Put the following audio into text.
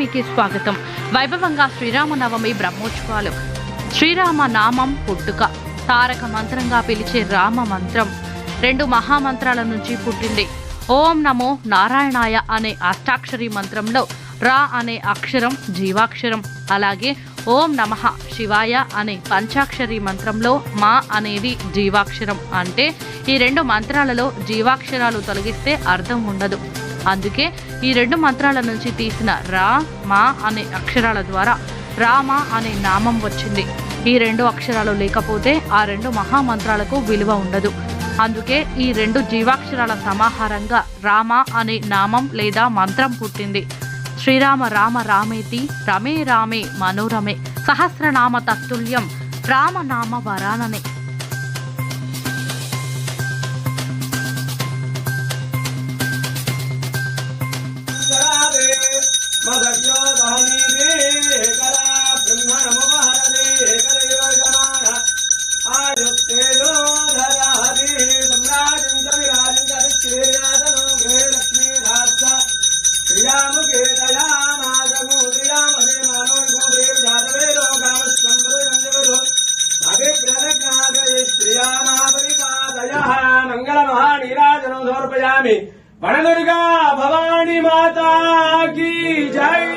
టీవీకి స్వాగతం. వైభవంగా శ్రీరామనవమి బ్రహ్మోత్సవాలు. శ్రీరామ నామం పుట్టుక తారక మంత్రంగా పిలిచే రామ మంత్రం 2 మహామంత్రాల నుంచి పుట్టింది. ఓం నమో నారాయణాయ అనే అష్టాక్షరి మంత్రంలో రా అనే అక్షరం జీవాక్షరం, అలాగే ఓం నమః శివాయ అనే పంచాక్షరి మంత్రంలో మా అనేది జీవాక్షరం. అంటే ఈ 2 మంత్రాలలో జీవాక్షరాలు తొలగిస్తే అర్థం ఉండదు. అందుకే ఈ 2 మంత్రాల నుంచి తీసిన రా మా అనే అక్షరాల ద్వారా రామ అనే నామం వచ్చింది. ఈ 2 అక్షరాలు లేకపోతే ఆ 2 మహామంత్రాలకు విలువ ఉండదు. అందుకే ఈ 2 జీవాక్షరాల సమాహారంగా రామ అనే నామం లేదా మంత్రం పుట్టింది. శ్రీరామ రామ రామేతి రమే రామే మనోరమే సహస్రనామ తత్తుల్యం రామనామ వరాననే. मंगल महानीराजन समर्पयामि। वनदुर्गा भवानी माता की जय।